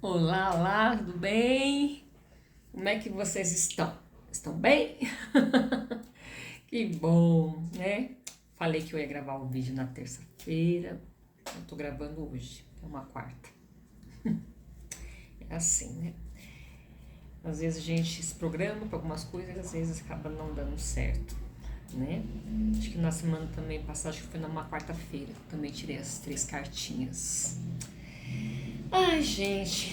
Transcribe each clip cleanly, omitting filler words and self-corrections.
Olá, olá, tudo bem? Como é que vocês estão? Estão bem? Que bom, né? Falei que eu ia gravar o vídeo na terça-feira, eu tô gravando hoje, é uma quarta. É assim, né? Às vezes a gente se programa para algumas coisas, às vezes acaba não dando certo, né? Acho que na semana também passada, acho que foi numa quarta-feira, eu também tirei as três cartinhas. Ai, gente,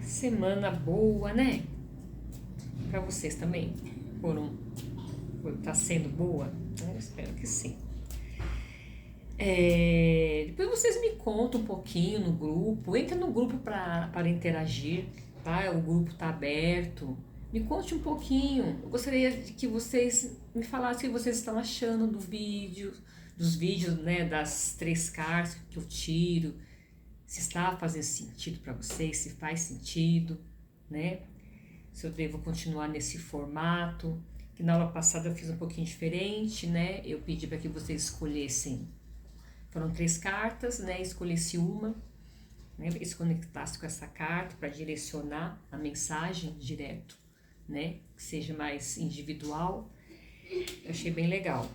semana boa, né? Para vocês também foram tá sendo boa? Eu espero que sim. Depois vocês me contam um pouquinho no grupo. Entra no grupo para interagir, tá? O grupo tá aberto. Me conte um pouquinho. Eu gostaria de que vocês me falassem o que vocês estão achando dos vídeos, né? Das três cartas que eu tiro. Se está fazendo sentido para vocês, se faz sentido, né? Se eu devo continuar nesse formato. Que na aula passada eu fiz um pouquinho diferente, né? Eu pedi para que vocês escolhessem, foram três cartas, né? Escolhesse uma, né? E se conectasse com essa carta para direcionar a mensagem direto, né? Que seja mais individual. Eu achei bem legal.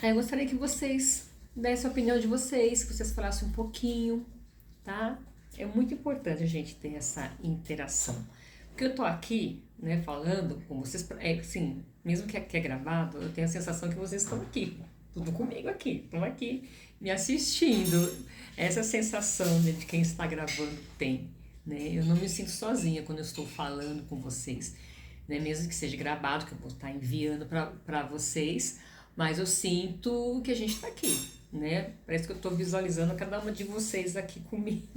Aí eu gostaria que vocês dessem a opinião de vocês, que vocês falassem um pouquinho, tá? É muito importante a gente ter essa interação. Porque eu tô aqui, né, falando com vocês, assim, mesmo que aqui é gravado, eu tenho a sensação que vocês estão aqui, tudo comigo aqui, estão aqui me assistindo. Essa sensação, né, de quem está gravando tem, né? Eu não me sinto sozinha quando eu estou falando com vocês, né? Mesmo que seja gravado, que eu vou estar enviando para vocês, mas eu sinto que a gente está aqui, né? Parece que eu estou visualizando cada uma de vocês aqui comigo.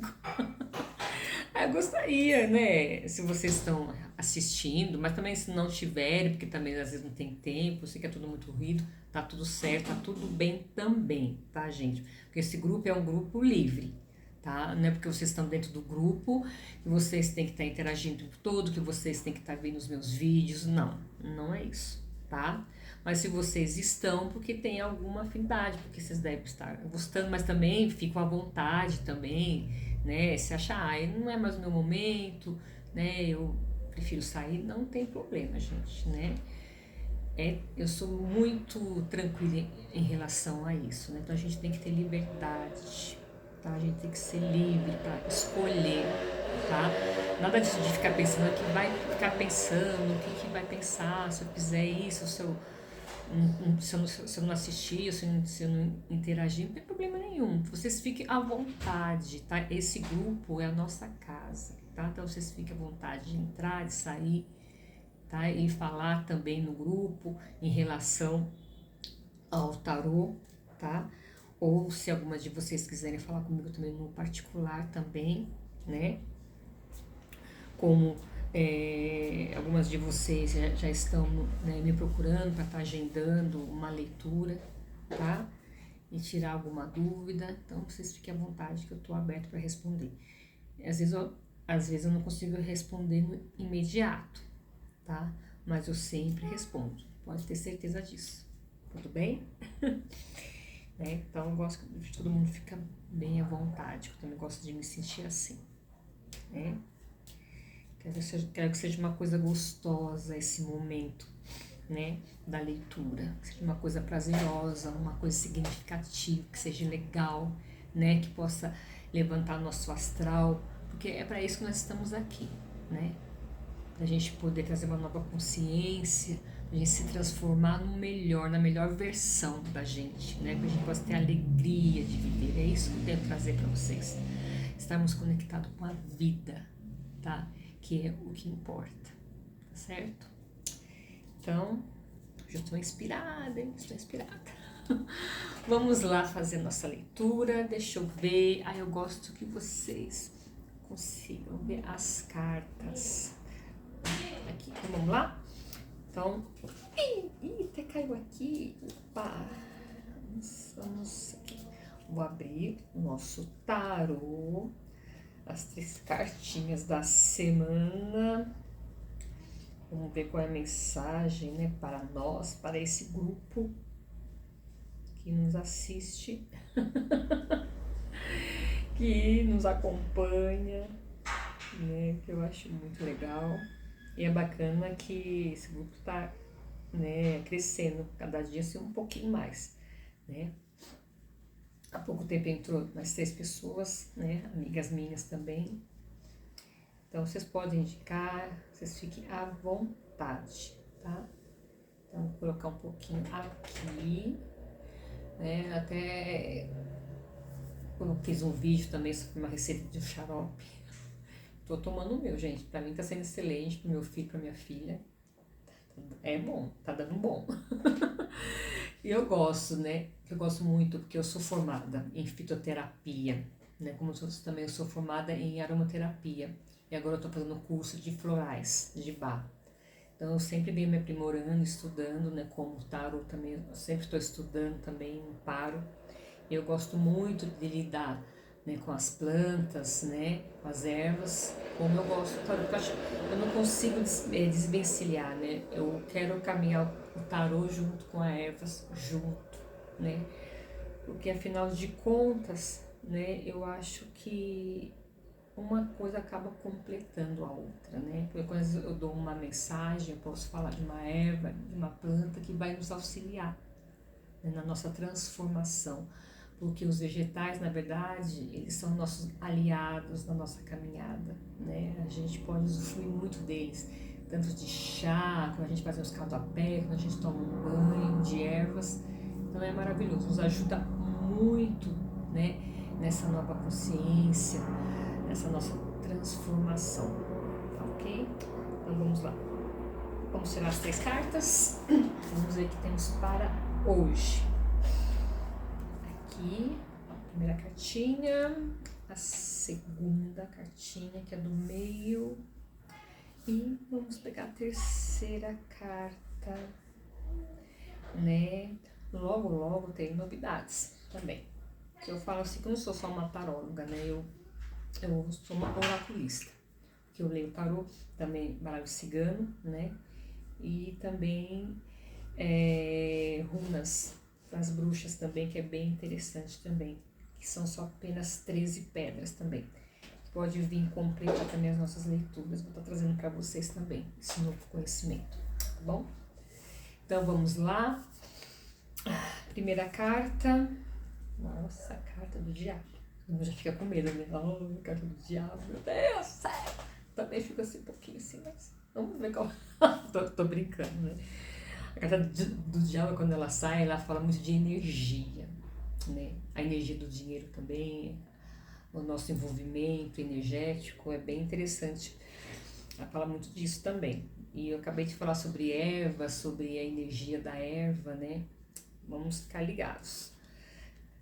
Eu gostaria, né? Se vocês estão assistindo, mas também se não tiverem, porque também às vezes não tem tempo, eu sei que é tudo muito ruído, tá tudo certo, tá tudo bem também, tá, gente? Porque esse grupo é um grupo livre, tá? Não é porque vocês estão dentro do grupo que vocês têm que estar interagindo o tempo todo, que vocês têm que estar vendo os meus vídeos, não, não é isso, tá? Mas se vocês estão, porque tem alguma afinidade, porque vocês devem estar gostando, mas também ficam à vontade também, né? Se achar, não é mais o meu momento, né? Eu prefiro sair, não tem problema, gente, né? Eu sou muito tranquila em relação a isso, né? Então a gente tem que ter liberdade, tá? A gente tem que ser livre para escolher, tá? Nada disso de ficar pensando que vai ficar pensando, o que vai pensar se eu fizer isso, se eu não assistir, se eu não interagir, não tem problema nenhum. Vocês fiquem à vontade, tá? Esse grupo é a nossa casa, tá? Então vocês fiquem à vontade de entrar, de sair, tá? E falar também no grupo em relação ao tarô, tá? Ou se alguma de vocês quiserem falar comigo também no particular também, né? Como algumas de vocês já estão, né, me procurando para estar agendando uma leitura, tá? E tirar alguma dúvida, então vocês fiquem à vontade que eu estou aberto para responder. Às vezes eu não consigo responder no imediato, tá? Mas eu sempre respondo, pode ter certeza disso, tudo bem? Né? Então eu gosto de todo mundo ficar bem à vontade, eu também gosto de me sentir assim, né? Quero que seja uma coisa gostosa esse momento, né, da leitura, que seja uma coisa prazerosa, uma coisa significativa, que seja legal, né, que possa levantar nosso astral, porque é para isso que nós estamos aqui, né, para a gente poder trazer uma nova consciência, para a gente se transformar no melhor, na melhor versão da gente, né, para a gente possa ter a alegria de viver. É isso que eu quero trazer para vocês, estarmos conectados com a vida, tá? Que é o que importa, tá certo? Então, já estou inspirada, hein? Estou inspirada. Vamos lá fazer nossa leitura. Deixa eu ver. Eu gosto que vocês consigam ver as cartas. Aqui, então, vamos lá? Então, até caiu aqui. Opa! Vamos aqui. Vou abrir o nosso tarô. As três cartinhas da semana. Vamos ver qual é a mensagem, né, para nós, para esse grupo que nos assiste, que nos acompanha. né? Que eu acho muito legal. E é bacana que esse grupo está, né, crescendo cada dia assim, um pouquinho mais, né? Há pouco tempo entrou mais 3 pessoas, né? Amigas minhas também. Então vocês podem indicar, vocês fiquem à vontade, tá? Então vou colocar um pouquinho aqui, né? Até eu fiz um vídeo também sobre uma receita de xarope. Tô tomando o meu, gente. Pra mim tá sendo excelente, pro meu filho, pra minha filha. É bom, tá dando bom. E eu gosto, né? Eu gosto muito porque eu sou formada em fitoterapia, né? Como eu também sou formada em aromaterapia. E agora eu tô fazendo curso de florais, de bar. Então eu sempre venho me aprimorando, estudando, né? Como o tarot também, eu sempre estou estudando também, não paro. Eu gosto muito de lidar, né, com as plantas, né, com as ervas, como eu gosto do tarô, porque eu não consigo desvencilhar, né? Eu quero caminhar o tarô junto com as ervas, junto, né? Porque afinal de contas, né, eu acho que uma coisa acaba completando a outra, né? Porque quando eu dou uma mensagem, eu posso falar de uma erva, de uma planta que vai nos auxiliar, né, na nossa transformação, porque os vegetais, na verdade, eles são nossos aliados na nossa caminhada, né? A gente pode usufruir muito deles, tanto de chá, quando a gente faz uns caldo a pé, quando a gente toma um banho de ervas, então é maravilhoso, nos ajuda muito, né, nessa nova consciência, nessa nossa transformação, tá ok? Então vamos lá. Vamos tirar as 3 cartas. Vamos ver o que temos para hoje. Aqui, a primeira cartinha, a segunda cartinha, que é do meio. E vamos pegar a terceira carta, né? Logo, logo tem novidades também. Eu falo assim que eu não sou só uma taróloga, né? Eu sou uma oraculista. Que eu leio tarô, também baralho cigano, né? E também runas das bruxas também, que é bem interessante também, que são só apenas 13 pedras também. Pode vir completar também as nossas leituras, vou estar trazendo para vocês também esse novo conhecimento, tá bom? Então vamos lá. Primeira carta. Nossa, a carta do diabo. Eu já fica com medo, né? Oh, carta do diabo, meu Deus, sério. Também fico assim um pouquinho assim, mas vamos ver qual. tô brincando, né? A carta do diabo, quando ela sai, ela fala muito de energia, né? A energia do dinheiro também, o nosso envolvimento energético é bem interessante. Ela fala muito disso também. E eu acabei de falar sobre erva, sobre a energia da erva, né? Vamos ficar ligados.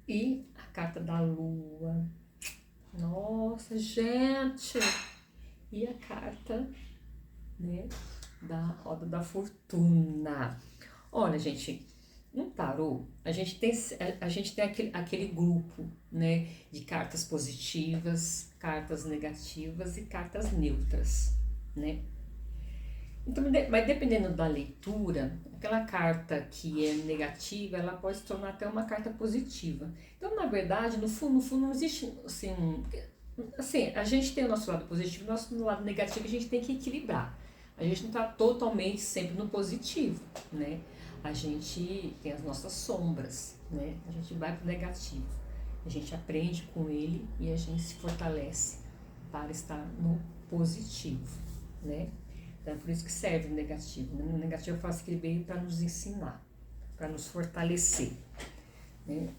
E a carta da lua. Nossa, gente! E a carta, né, da roda da fortuna. Olha, gente, no tarô, a gente tem aquele grupo, né, de cartas positivas, cartas negativas e cartas neutras, né? Então, mas dependendo da leitura, aquela carta que é negativa, ela pode se tornar até uma carta positiva. Então, na verdade, no fundo não existe, assim, a gente tem o nosso lado positivo, o nosso lado negativo a gente tem que equilibrar. A gente não está totalmente sempre no positivo, né? A gente tem as nossas sombras, né? A gente vai para o negativo. A gente aprende com ele e a gente se fortalece para estar no positivo, né? Então é por isso que serve o negativo, né? O negativo eu faço que ele veio para nos ensinar, para nos fortalecer, né?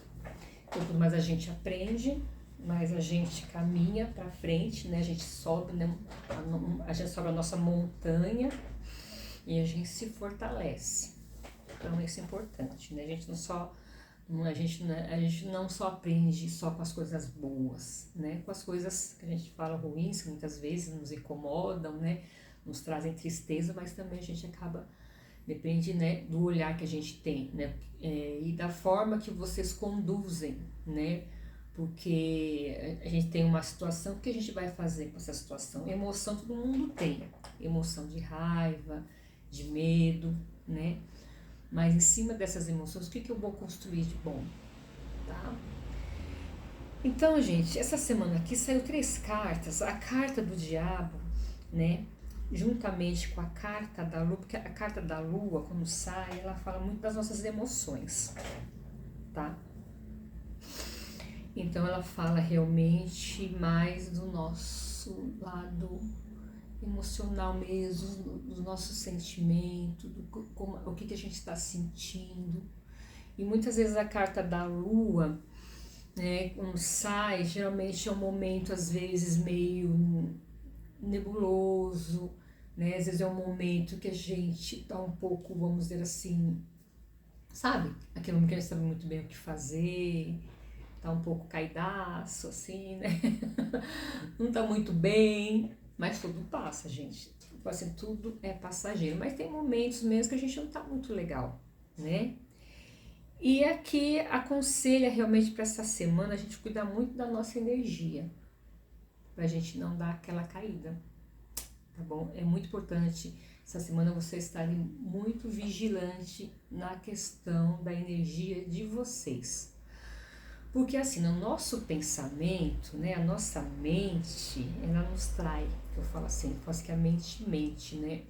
Quanto mais a gente aprende, mais a gente caminha para frente, né? A gente sobe, né? A gente sobe a nossa montanha e a gente se fortalece. Então isso é importante, né? A gente não só aprende só com as coisas boas, né? Com as coisas que a gente fala ruins, que muitas vezes nos incomodam, né? Nos trazem tristeza, mas também a gente acaba, depende, né, do olhar que a gente tem, né? E da forma que vocês conduzem, né? Porque a gente tem uma situação, o que a gente vai fazer com essa situação? Emoção todo mundo tem, emoção de raiva, de medo, né? Mas em cima dessas emoções, o que eu vou construir de bom, tá? Então, gente, essa semana aqui saiu três cartas. A carta do diabo, né? Juntamente com a carta da lua, porque a carta da lua, quando sai, ela fala muito das nossas emoções, tá? Então ela fala realmente mais do nosso lado emocional mesmo, do nosso sentimento, o que a gente está sentindo. E muitas vezes a carta da lua, né, quando sai, geralmente é um momento às vezes meio nebuloso, né? Às vezes é um momento que a gente tá um pouco, vamos dizer assim, sabe? Aquele momento que a gente sabe muito bem o que fazer, tá um pouco caidaço, assim, né? Não tá muito bem, mas tudo passa, gente. Assim, tudo é passageiro, mas tem momentos mesmo que a gente não tá muito legal, né? E aqui aconselha realmente para essa semana a gente cuidar muito da nossa energia, pra gente não dar aquela caída, tá bom? É muito importante essa semana você estar muito vigilante na questão da energia de vocês. Porque assim, no nosso pensamento, né, a nossa mente, ela nos trai. Eu falo assim, quase que a mente mente, né?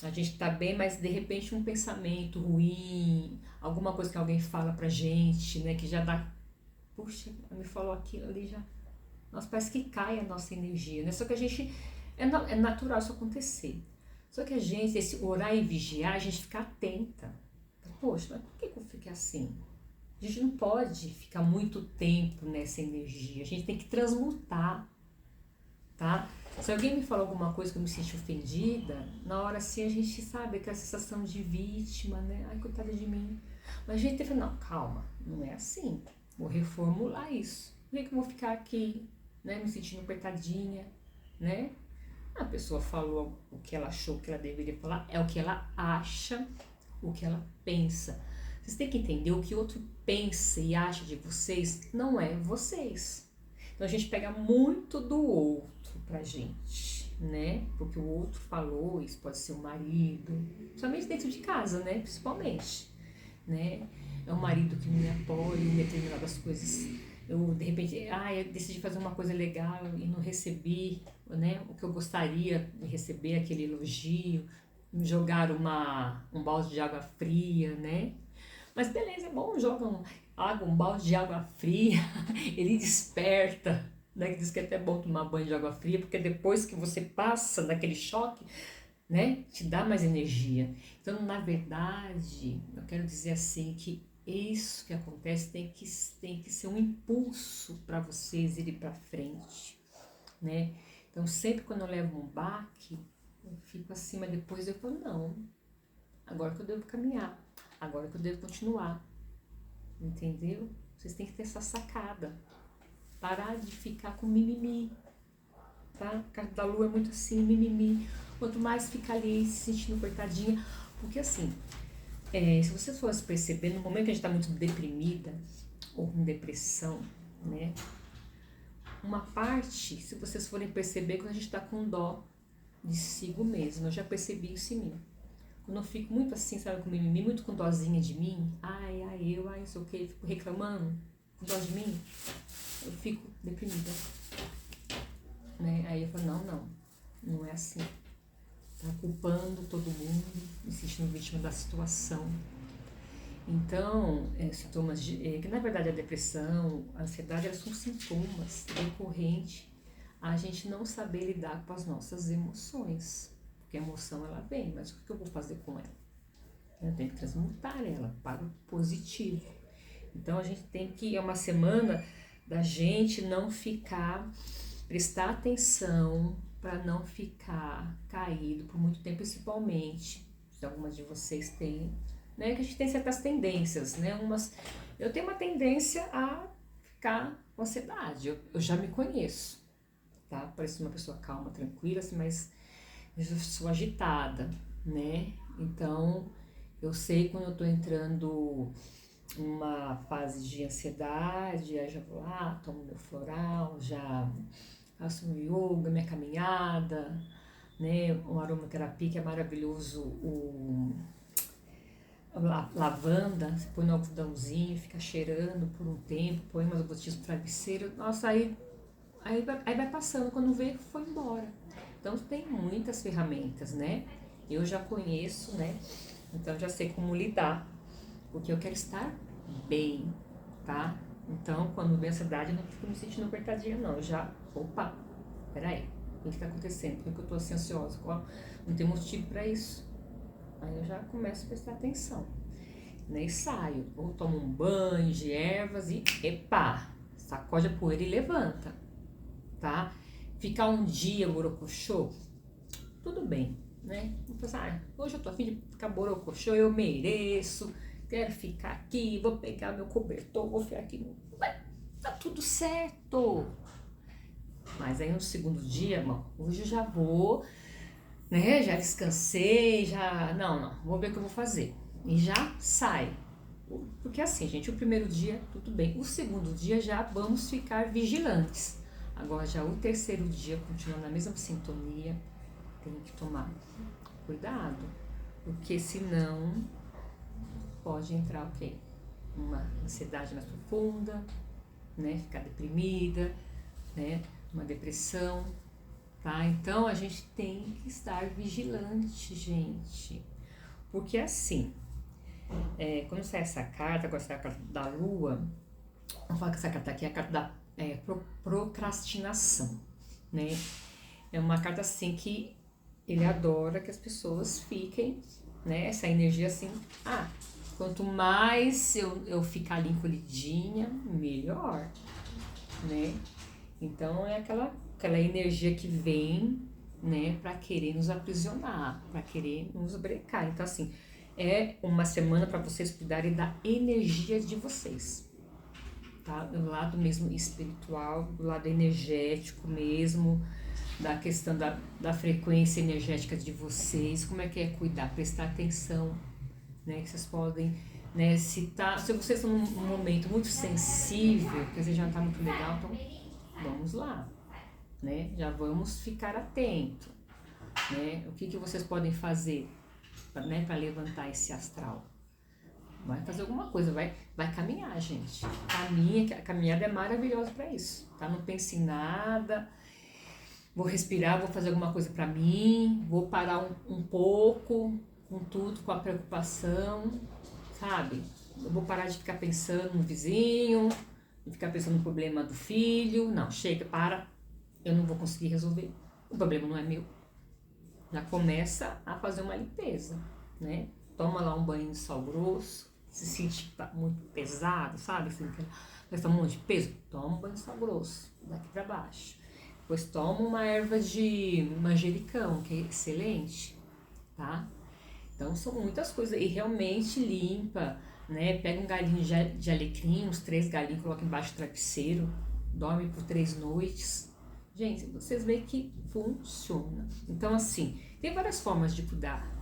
A gente tá bem, mas de repente um pensamento ruim, alguma coisa que alguém fala pra gente, né, que já dá, puxa, me falou aquilo ali já. Nossa, parece que cai a nossa energia, né? Só que a gente, é natural isso acontecer. Só que a gente, esse orar e vigiar, a gente fica atenta. Poxa, mas por que eu fiquei assim? A gente não pode ficar muito tempo nessa energia, a gente tem que transmutar, tá? Se alguém me falou alguma coisa que eu me senti ofendida, na hora assim a gente sabe aquela sensação de vítima, né? Ai, coitada de mim. Mas a gente tem que falar, não, calma, não é assim. Vou reformular isso. Não é que eu vou ficar aqui, né, me sentindo apertadinha, né? A pessoa falou o que ela achou que ela deveria falar, é o que ela acha, o que ela pensa. Vocês têm que entender o que o outro pensa e acha de vocês não é vocês. Então a gente pega muito do outro pra gente, né? Porque o outro falou, isso pode ser o marido, principalmente dentro de casa, né? Principalmente, né? É um marido que não me apoia em determinadas coisas. Eu, de repente, eu decidi fazer uma coisa legal e não recebi, né? O que eu gostaria de receber, aquele elogio, me jogar um balde de água fria, né? Mas beleza, é bom, joga um balde de água fria, ele desperta, né? Que diz que é até bom tomar banho de água fria, porque depois que você passa daquele choque, né? Te dá mais energia. Então, na verdade, eu quero dizer assim que isso que acontece tem que ser um impulso para vocês irem para frente, né? Então, sempre quando eu levo um baque, eu fico assim, mas depois eu falo, não, agora que eu devo caminhar, agora que eu devo continuar, entendeu? Vocês têm que ter essa sacada, parar de ficar com mimimi, tá? A carta da lua é muito assim, mimimi. Quanto mais ficar ali se sentindo coitadinha, porque assim, se vocês fossem perceber, no momento que a gente tá muito deprimida ou com depressão, né? Uma parte, se vocês forem perceber, quando a gente tá com dó de si mesmo, eu já percebi isso em mim. Quando eu fico muito assim, sabe, com mimimi, muito com dózinha de mim, não sei o que, fico reclamando, com dó de mim, eu fico deprimida, né? Aí eu falo, não é assim. Tá culpando todo mundo, me sentindo vítima da situação. Então, sintomas que na verdade a depressão, a ansiedade, elas são sintomas decorrentes a gente não saber lidar com as nossas emoções. Porque a emoção ela vem, mas o que eu vou fazer com ela? Eu tenho que transmutar ela para o positivo. Então a gente tem que, é uma semana da gente não ficar, prestar atenção para não ficar caído por muito tempo, principalmente, se algumas de vocês têm, né, que a gente tem certas tendências, né, eu tenho uma tendência a ficar com ansiedade, eu já me conheço, tá, pareço uma pessoa calma, tranquila, assim, mas eu sou agitada, né, então eu sei quando eu tô entrando uma fase de ansiedade, aí já vou lá, tomo meu floral, já faço meu yoga, minha caminhada, né? Um aromaterapia que é maravilhoso, lavanda, você põe no algodãozinho, fica cheirando por um tempo, põe umas gotinhas no travesseiro, nossa, aí vai passando, quando vê, foi embora. Então tem muitas ferramentas, né? Eu já conheço, né? Então já sei como lidar, porque eu quero estar bem, tá? Então quando vem a ansiedade eu não fico me sentindo apertadinha não, eu já, opa, peraí, o que tá acontecendo? Por que eu tô assim ansiosa? Não tem motivo pra isso. Aí eu já começo a prestar atenção, né? E saio, ou tomo um banho de ervas e, epa, sacode a poeira e levanta, tá? Ficar um dia borocochô, tudo bem, né? Hoje eu tô a fim de ficar borocochô, eu mereço, quero ficar aqui, vou pegar meu cobertor, vou ficar aqui. Tá tudo certo. Mas aí no segundo dia, bom, hoje eu já vou, né? Já descansei, já. Não, vou ver o que eu vou fazer. E já sai. Porque assim, gente, o primeiro dia, tudo bem. O segundo dia já vamos ficar vigilantes. Agora já o terceiro dia, continuando na mesma sintonia, tem que tomar cuidado. Porque senão pode entrar o quê? Uma ansiedade mais profunda, né? Ficar deprimida, né? Uma depressão, tá? Então a gente tem que estar vigilante, gente. Porque assim, quando sai essa carta, agora sai a carta da lua, vamos falar que essa carta aqui é a carta da procrastinação, né? É uma carta assim que ele adora que as pessoas fiquem, né? Essa energia assim, quanto mais eu ficar ali encolhidinha, melhor, né? Então é aquela energia que vem, né, para querer nos aprisionar, para querer nos brecar. Então assim, é uma semana para vocês cuidarem da energia de vocês, tá? Do lado mesmo espiritual, do lado energético mesmo, da questão da frequência energética de vocês, como é que é cuidar, prestar atenção, né, que vocês podem, né, se vocês estão num momento muito sensível, que às vezes já não tá muito legal, então vamos lá, né, já vamos ficar atento, né, o que vocês podem fazer, né, para levantar esse astral? Vai fazer alguma coisa, vai caminhar, gente. Caminha, que a caminhada é maravilhosa para isso, tá? Não pense em nada, vou respirar, vou fazer alguma coisa para mim, vou parar um pouco com tudo, com a preocupação, sabe? Eu vou parar de ficar pensando no vizinho, de ficar pensando no problema do filho. Não, chega, para, eu não vou conseguir resolver. O problema não é meu. Já começa a fazer uma limpeza, né? Toma lá um banho de sal grosso, se sente muito pesado, sabe? Assim, que um monte de peso, toma um banho de sal grosso, daqui pra baixo. Depois toma uma erva de manjericão, que é excelente, tá? Então são muitas coisas, e realmente limpa, né? Pega um galinho de alecrim, uns 3 galinhos, coloca embaixo do travesseiro, dorme por 3 noites. Gente, vocês veem que funciona. Então assim, tem várias formas de cuidar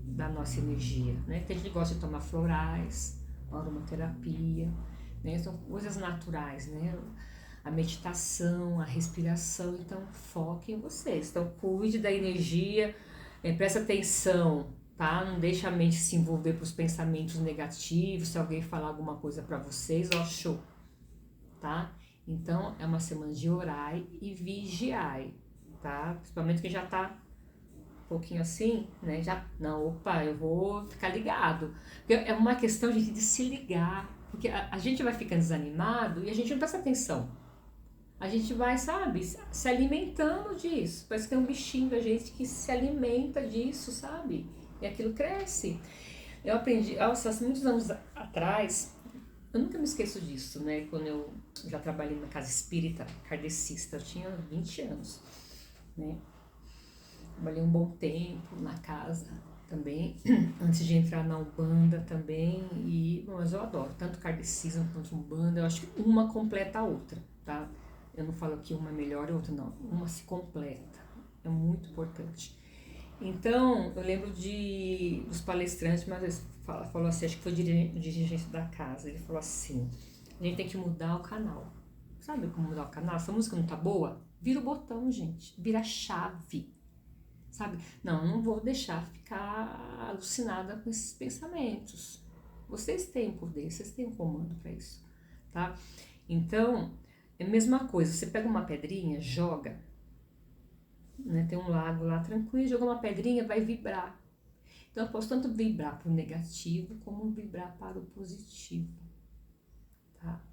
da nossa energia, né? Tem gente que gosta de tomar florais, aromaterapia, né? São coisas naturais, né? A meditação, a respiração, então foque em vocês. Então cuide da energia, presta atenção, tá? Não deixa a mente se envolver para os pensamentos negativos, se alguém falar alguma coisa para vocês, ó, show, tá? Então é uma semana de orai e vigiai, tá? Principalmente quem já tá um pouquinho assim, né? Opa, eu vou ficar ligado. Porque é uma questão, gente, de se ligar. Porque a gente vai ficando desanimado e a gente não presta atenção. A gente vai, sabe, se alimentando disso. Parece que tem um bichinho da gente que se alimenta disso, sabe? E aquilo cresce. Eu aprendi, nossa, muitos anos atrás, eu nunca me esqueço disso, né? Quando eu já trabalhei na casa espírita kardecista, eu tinha 20 anos, né? Trabalhei um bom tempo na casa também, antes de entrar na Umbanda também, mas eu adoro, tanto kardecismo quanto Umbanda, eu acho que uma completa a outra, tá? Eu não falo que uma é melhor e outra não, uma se completa, é muito importante. Então, eu lembro dos palestrantes, uma vez falou assim, acho que foi o dirigente da casa, ele falou assim, a gente tem que mudar o canal. Sabe como mudar o canal? Essa música não tá boa? Vira o botão, gente, vira a chave. sabe? Não, eu não vou deixar ficar alucinada com esses pensamentos. Vocês têm poder, vocês têm um comando para isso, tá? Então, é a mesma coisa, você pega uma pedrinha, joga, né? Tem um lago lá tranquilo, joga uma pedrinha, vai vibrar. Então eu posso tanto vibrar para o negativo, como vibrar para o positivo, tá?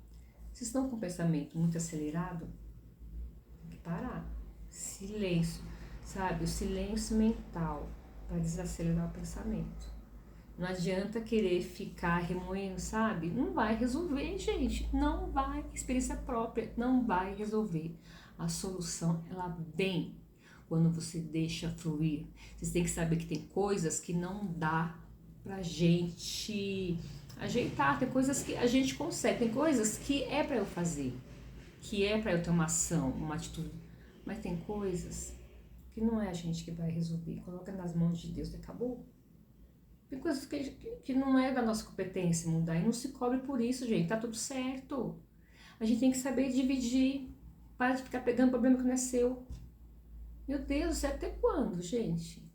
Se estão com o pensamento muito acelerado, tem que parar. Silêncio, sabe? O silêncio mental para desacelerar o pensamento. Não adianta querer ficar remoendo, sabe? Não vai resolver, gente. Não vai. Experiência própria não vai resolver. A solução, ela vem quando você deixa fluir. Vocês têm que saber que tem coisas que não dá pra gente ajeitar. Tem coisas que a gente consegue. Tem coisas que é pra eu fazer. Que é pra eu ter uma ação, uma atitude. Mas tem coisas que não é a gente que vai resolver. Coloca nas mãos de Deus e acabou. Tem coisas que não é da nossa competência mudar. E não se cobre por isso, gente. Tá tudo certo. A gente tem que saber dividir. Para de ficar pegando problema que não é seu. Meu Deus, até quando, gente?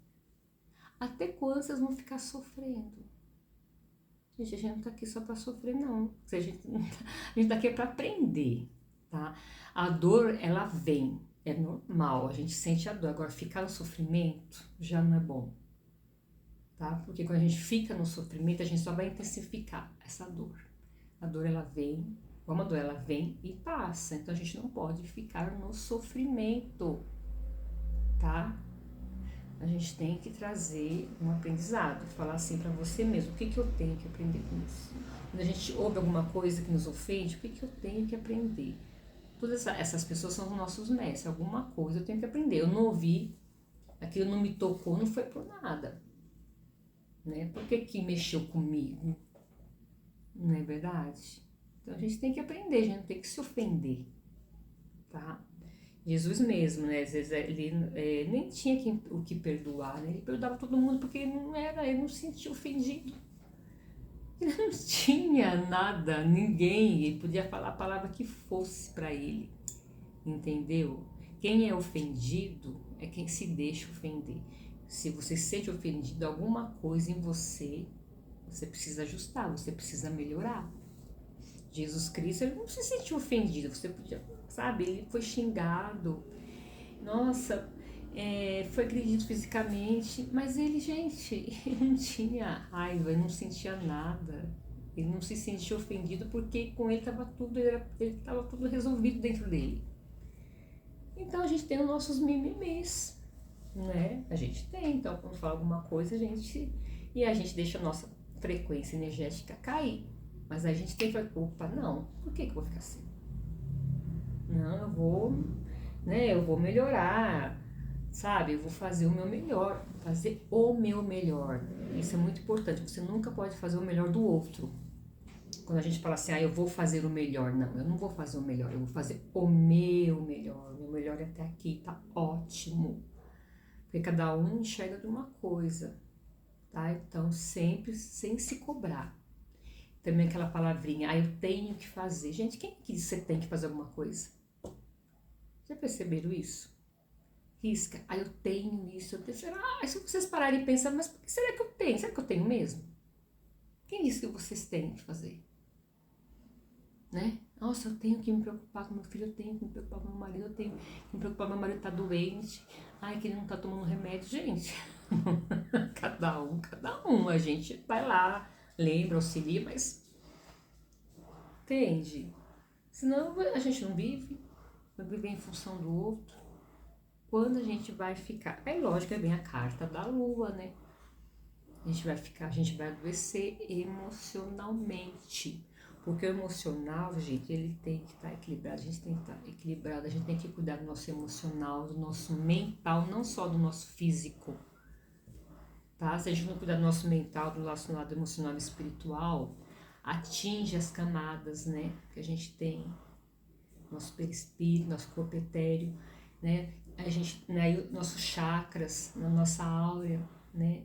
Até quando vocês vão ficar sofrendo? Gente, a gente não tá aqui só pra sofrer, não. A gente tá aqui pra aprender, tá? A dor, ela vem. É normal, a gente sente a dor. Agora, ficar no sofrimento já não é bom. Tá? Porque quando a gente fica no sofrimento, a gente só vai intensificar essa dor. A dor, ela vem, como a dor, ela vem e passa. Então, a gente não pode ficar no sofrimento, tá? A gente tem que trazer um aprendizado, falar assim pra você mesmo, o que eu tenho que aprender com isso? Quando a gente ouve alguma coisa que nos ofende, o que eu tenho que aprender? Todas essas pessoas são os nossos mestres, alguma coisa eu tenho que aprender. Eu não ouvi, aquilo não me tocou, não foi por nada. Né? Por que mexeu comigo? Não é verdade? Então a gente tem que aprender, a gente não tem que se ofender, tá? Jesus mesmo, né? Às vezes ele nem tinha o que perdoar, né? Ele perdoava todo mundo porque ele não se sentia ofendido. Ele não tinha nada, ninguém, ele podia falar a palavra que fosse para ele, entendeu? Quem é ofendido é quem se deixa ofender. Se você se sente ofendido, alguma coisa em você, você precisa ajustar, você precisa melhorar. Jesus Cristo, ele não se sentiu ofendido, você podia, sabe, ele foi xingado, nossa, foi agredido fisicamente, mas ele, gente, ele não tinha raiva, ele não sentia nada, ele não se sentia ofendido porque com ele estava tudo resolvido dentro dele. Então a gente tem os nossos mimimis, né? A gente tem, então quando fala alguma coisa, a gente deixa a nossa frequência energética cair. Mas a gente tem que falar, opa, não, por que eu vou ficar assim? Não, eu vou melhorar, sabe? Eu vou fazer o meu melhor, fazer o meu melhor. Isso é muito importante, você nunca pode fazer o melhor do outro. Quando a gente fala assim, eu vou fazer o melhor, não, eu não vou fazer o melhor, eu vou fazer o meu melhor. O meu melhor é até aqui, tá ótimo. Porque cada um enxerga de uma coisa, tá? Então, sempre sem se cobrar. Também aquela palavrinha, eu tenho que fazer. Gente, quem que diz que você tem que fazer alguma coisa? Já perceberam isso? Risca, eu tenho isso, eu tenho. Se vocês pararem e pensar, mas por que será que eu tenho? Será que eu tenho mesmo? Quem disse que vocês têm que fazer? Né? Nossa, eu tenho que me preocupar com meu filho, eu tenho que me preocupar com meu marido, eu tenho que me preocupar com meu marido tá doente, que ele não tá tomando remédio. Gente, cada um, a gente vai lá, lembra, auxilia, mas entende? Senão a gente não vive, vai viver em função do outro. Quando a gente vai ficar, lógico, vem a carta da lua, né? A gente vai adoecer emocionalmente. Porque o emocional, gente, ele tem que estar equilibrado, a gente tem que estar equilibrado, a gente tem que cuidar do nosso emocional, do nosso mental, não só do nosso físico, tá? Se a gente não cuidar do nosso mental, do nosso lado emocional e espiritual, atinge as camadas, né, que a gente tem, nosso perispírito, nosso corpo etéreo, né, nossos chakras, na nossa áurea, né,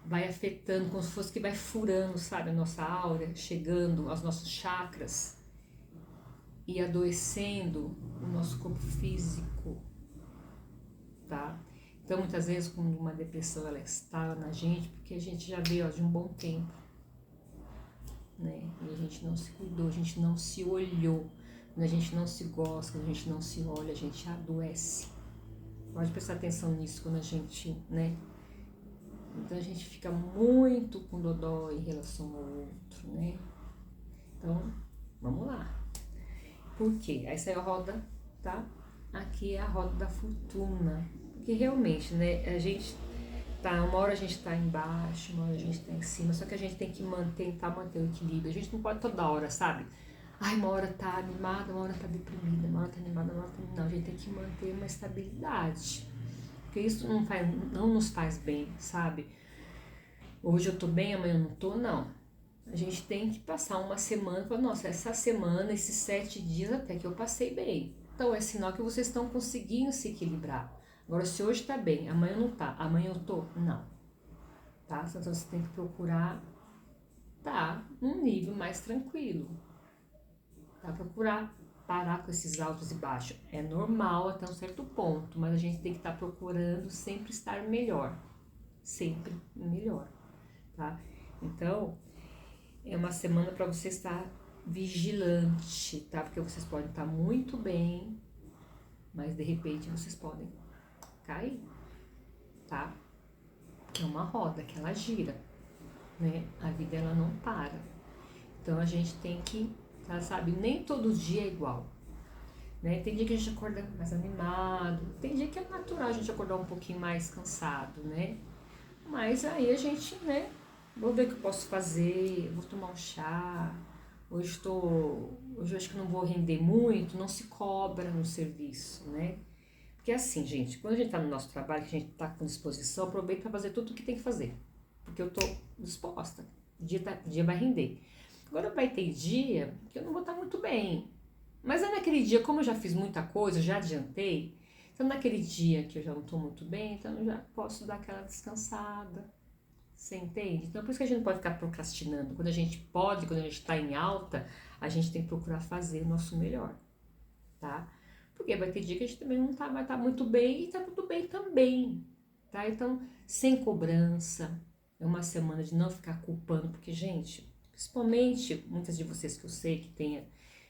vai afetando, como se fosse que vai furando, sabe, a nossa áurea, chegando aos nossos chakras e adoecendo o nosso corpo físico, tá? Então, muitas vezes, quando uma depressão ela está na gente, porque a gente já veio de um bom tempo, né? E a gente não se cuidou, a gente não se olhou. Quando a gente não se gosta, quando a gente não se olha, a gente adoece. Pode prestar atenção nisso quando a gente, né? Então a gente fica muito com dodó em relação ao outro, né? Então, vamos lá. Por quê? Essa é a roda, tá? Aqui é a roda da fortuna. Porque realmente, né? A gente tá, uma hora a gente tá embaixo, uma hora a gente tá em cima, só que a gente tem que tentar manter o equilíbrio. A gente não pode toda hora, sabe? Ai, uma hora tá animada, uma hora tá deprimida, uma hora tá animada, uma hora tá... Não, a gente tem que manter uma estabilidade. Porque isso não nos faz bem, sabe? Hoje eu tô bem, amanhã eu não tô, não. A gente tem que passar uma semana e falar, nossa, essa semana, esses 7 dias até que eu passei bem. Então é sinal que vocês estão conseguindo se equilibrar. Agora, se hoje tá bem, amanhã não tá, amanhã eu tô, não. Tá? Então você tem que procurar tá num nível mais tranquilo. Tá? Procurar parar com esses altos e baixos. É normal até um certo ponto, mas a gente tem que estar procurando sempre estar melhor. Sempre melhor, tá? Então, é uma semana para você estar vigilante, tá? Porque vocês podem estar muito bem, mas de repente vocês podem cair, tá? É uma roda que ela gira, né? A vida ela não para. Então a gente tem que, tá, sabe? Nem todo dia é igual, né? Tem dia que a gente acorda mais animado, tem dia que é natural a gente acordar um pouquinho mais cansado, né? Mas aí a gente, né? Vou ver o que eu posso fazer, vou tomar um chá. Hoje eu acho que não vou render muito, não se cobra no serviço, né? Porque assim, gente, quando a gente tá no nosso trabalho, que a gente tá com disposição, aproveita para fazer tudo o que tem que fazer. Porque eu tô disposta, o dia vai render. Agora vai ter dia que eu não vou estar muito bem. Mas é naquele dia, como eu já fiz muita coisa, já adiantei, então naquele dia que eu já não tô muito bem, então eu já posso dar aquela descansada. Você entende? Então por isso que a gente não pode ficar procrastinando. Quando a gente pode, quando a gente tá em alta, a gente tem que procurar fazer o nosso melhor, tá? Porque vai ter dia que a gente também não tá, vai estar muito bem e tá tudo bem também, tá? Então, sem cobrança, é uma semana de não ficar culpando, porque, gente, principalmente muitas de vocês que eu sei que tenha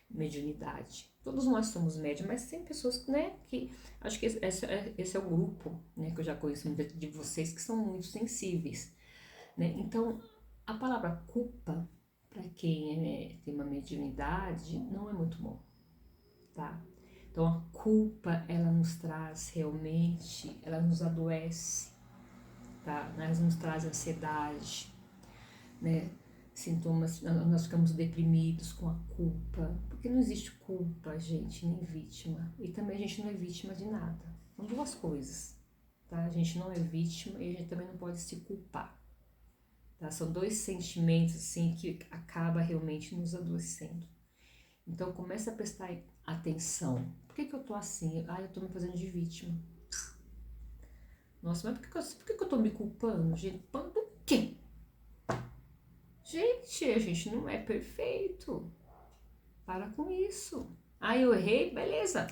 mediunidade, todos nós somos médios, mas tem pessoas, né, que acho que esse é o grupo, né, que eu já conheço muitas de vocês que são muito sensíveis, né? Então, a palavra culpa, para quem tem uma mediunidade, não é muito bom, tá? Então a culpa, ela nos traz realmente, ela nos adoece, tá? Ela nos traz ansiedade, né? Sintomas, nós ficamos deprimidos com a culpa, porque não existe culpa, gente, nem vítima. E também a gente não é vítima de nada. São duas coisas, tá? A gente não é vítima e a gente também não pode se culpar, tá? São dois sentimentos, assim, que acaba realmente nos adoecendo. Então começa a prestar atenção. Por que eu tô assim? Ah, eu tô me fazendo de vítima. Nossa, mas por que eu tô me culpando, gente? Culpando do quê? Gente, a gente não é perfeito. Para com isso. Ah, eu errei? Beleza.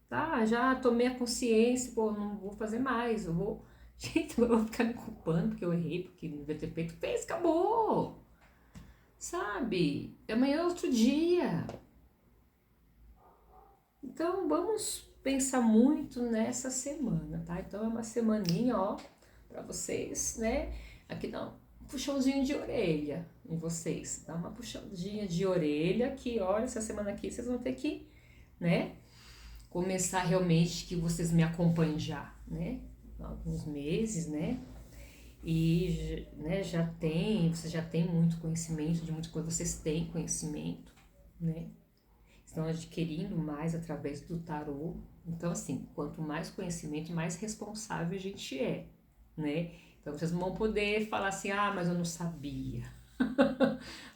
Tá, já tomei a consciência, pô, não vou fazer mais. Eu vou... Gente, eu vou ficar me culpando porque eu errei, porque não devia ter feito. Fez, acabou. Sabe? Amanhã é outro dia. Então vamos pensar muito nessa semana, tá? Então é uma semaninha, ó, pra vocês, né? Aqui dá um puxãozinho de orelha em vocês. Dá uma puxadinha de orelha que, olha, essa semana aqui vocês vão ter que, né? Começar realmente que vocês me acompanhem já, né? Há alguns meses, né? E né, vocês já têm muito conhecimento de muita coisa, vocês têm conhecimento, né? Estão adquirindo mais através do tarô. Então, assim, quanto mais conhecimento, mais responsável a gente é, né? Então, vocês não vão poder falar assim, ah, mas eu não sabia.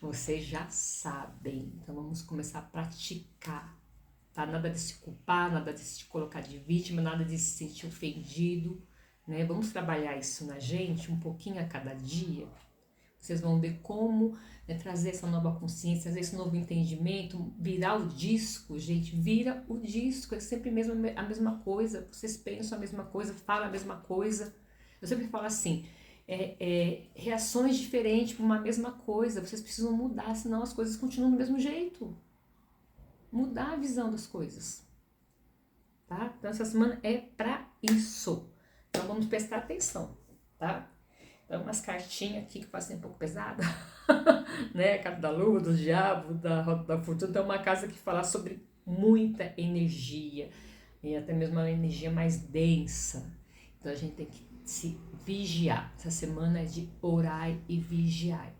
Vocês já sabem. Então, vamos começar a praticar, tá? Nada de se culpar, nada de se colocar de vítima, nada de se sentir ofendido, né? Vamos trabalhar isso na gente um pouquinho a cada dia. Vocês vão ver como, né, trazer essa nova consciência, trazer esse novo entendimento, virar o disco, gente, vira o disco, é sempre mesmo a mesma coisa, vocês pensam a mesma coisa, falam a mesma coisa. Eu sempre falo assim, reações diferentes para uma mesma coisa, vocês precisam mudar, senão as coisas continuam do mesmo jeito. Mudar a visão das coisas, tá? Então essa semana é para isso. Então vamos prestar atenção, tá? Então umas cartinhas aqui que podem ser um pouco pesada, né? Carta da lua, do diabo, da roda da fortuna. Então uma casa que fala sobre muita energia e até mesmo uma energia mais densa. Então a gente tem que se vigiar. Essa semana é de orar e vigiar,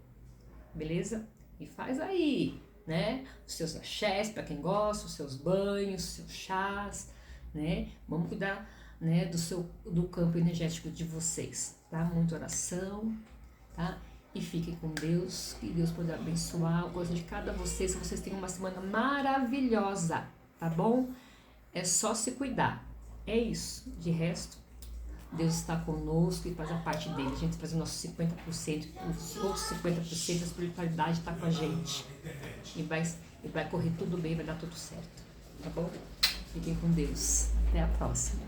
beleza? E faz aí, né? Os seus axés, para quem gosta, os seus banhos, os seus chás, né? Vamos cuidar, né, do campo energético de vocês, tá? Muita oração, tá? E fiquem com Deus, que Deus possa abençoar o coração de cada vocês, que vocês tenham uma semana maravilhosa, tá bom? É só se cuidar, é isso. De resto, Deus está conosco e faz a parte dele. A gente faz o nosso 50%, os outros 50% da espiritualidade está com a gente. E vai correr tudo bem, vai dar tudo certo. Tá bom? Fiquem com Deus. Até a próxima.